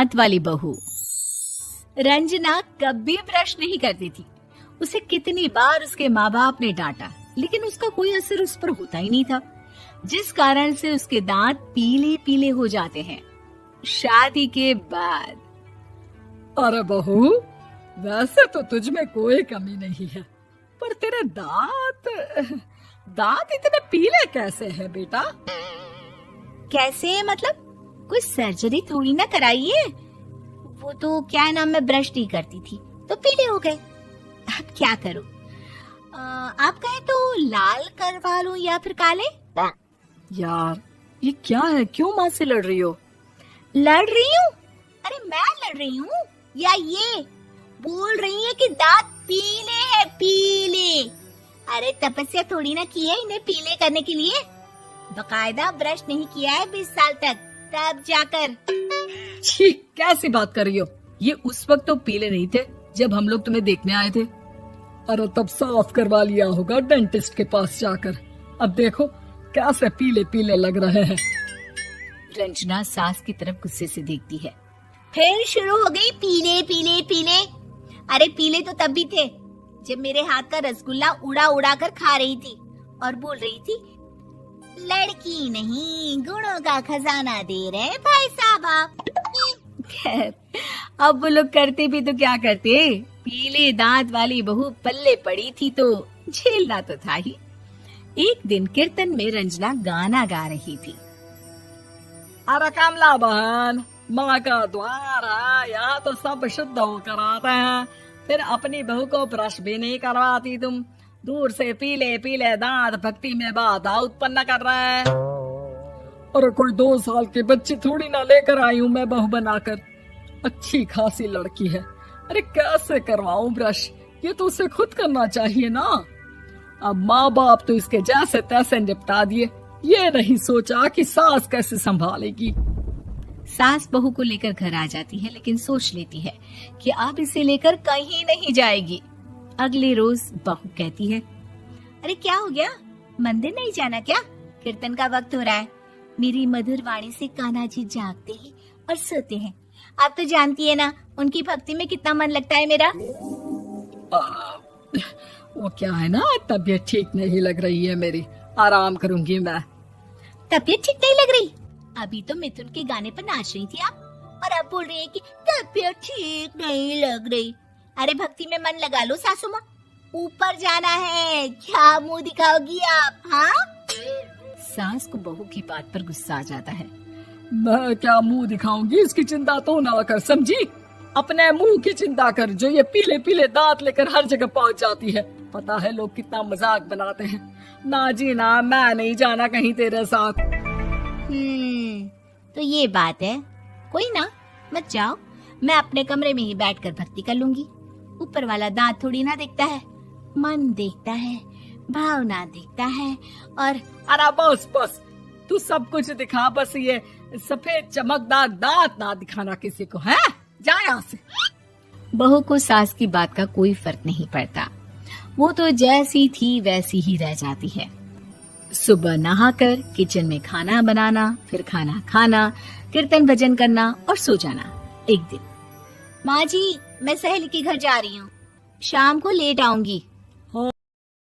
दांत वाली बहू। रंजना कभी ब्रश नहीं करती थी। उसे कितनी बार उसके माँ बाप ने डांटा, लेकिन उसका कोई असर उस पर होता ही नहीं था, जिस कारण से उसके दांत पीले पीले हो जाते हैं। शादी के बाद। अरे बहू, वैसे तो तुझ में कोई कमी नहीं है, पर तेरे दांत इतने पीले कैसे हैं बेटा? कैसे मतलब? कोई सर्जरी थोड़ी ना कराइए। वो तो क्या नाम, मैं ब्रश नहीं करती थी तो पीले हो गए। अब क्या करूं? आप कहें तो लाल करवा लूं या फिर काले? यार ये क्या है, क्यों माँ से लड़ रही हो? लड़ रही हूँ? अरे मैं लड़ रही हूँ या ये बोल रही है कि दांत पीले हैं, पीले। अरे तपस्या थोड़ी ना की है इन्हें पीले करने के लिए। बकायदा ब्रश नहीं किया है 20 साल तक, तब जाकर। छी, कैसी बात कर रही हो? ये उस वक्त तो पीले नहीं थे जब हम लोग तुम्हें देखने आए थे। अरे तब साफ करवा लिया होगा डेंटिस्ट के पास जाकर। अब देखो कैसे पीले पीले लग रहे हैं। रंजना सास की तरफ गुस्से से देखती है। फिर शुरू हो गई पीले पीले पीले। अरे पीले तो तब भी थे जब मेरे हाथ का रसगुल्ला उड़ा उड़ा कर खा रही थी और बोल रही थी, लड़की नहीं गुणों का खजाना दे रहे भाई साहब आप। खैर, अब वो लोग करते भी तो क्या करते, पीले दांत वाली बहू पल्ले पड़ी थी तो झेलना तो था ही। एक दिन कीर्तन में रंजना गाना गा रही थी। अरे कमला बहन, माँ का द्वार है, यहाँ तो सब शुद्ध होकर आते हैं, फिर अपनी बहू को ब्रश भी नहीं करवाती तुम। दूर से पीले पीले दांत भक्ति में बाधा उत्पन्न कर रहे हैं। अरे कोई 2 साल के बच्चे थोड़ी ना लेकर आई हूँ मैं बहू बनाकर। अच्छी खासी लड़की है, अरे कैसे करवाऊं ब्रश? ये तो उसे खुद करना चाहिए ना। अब माँ बाप तो इसके जैसे तैसे निपटा दिए, ये नहीं सोचा कि सास कैसे संभालेगी। सास बहू को लेकर घर आ जाती है, लेकिन सोच लेती है कि अब इसे लेकर कहीं नहीं जाएगी। अगले रोज बहू कहती है, अरे क्या हो गया, मंदिर नहीं जाना क्या? कीर्तन का वक्त हो रहा है। मेरी मधुर वाणी से कान्हा जी जागते हैं और सोते हैं। आप तो जानती है ना उनकी भक्ति में कितना मन लगता है मेरा। वो क्या है ना, तबीयत ठीक नहीं लग रही है मेरी, आराम करूंगी मैं। तबीयत ठीक नहीं लग रही? अभी तो मिथुन के गाने पर नाच रही थी आप, और अब बोल रही है कि तबीयत ठीक नहीं लग रही। अरे भक्ति में मन लगा लो सासू माँ, ऊपर जाना है, क्या मुंह दिखाओगी आप? हाँ? सास को बहू की बात पर गुस्सा आ जाता है। मैं क्या मुंह दिखाऊंगी, इसकी चिंता तो ना कर, समझी? अपने मुंह की चिंता कर, जो ये पीले पीले दांत लेकर हर जगह पहुंच जाती है। पता है लोग कितना मजाक बनाते हैं। ना जी ना, मैं नहीं जाना कहीं तेरे साथ। तो ये बात है। कोई ना, मत जाओ, मैं अपने कमरे में ही बैठकर भक्ति कर लूंगी। ऊपर वाला दांत थोड़ी ना देखता है, मन देखता है, भावना देखता है। और अरे बस बस, तू सब कुछ दिखा, बस ये सफेद चमकदार दांत ना दिखाना किसी को, है? जा यहाँ से। बहू को सास की बात का कोई फर्क नहीं पड़ता, वो तो जैसी थी वैसी ही रह जाती है। सुबह नहाकर किचन में खाना बनाना, फिर खाना खाना, कीर्तन भजन करना और सो जाना। एक दिन, माँ जी मैं सहेली के घर जा रही हूँ, शाम को लेट आऊंगी।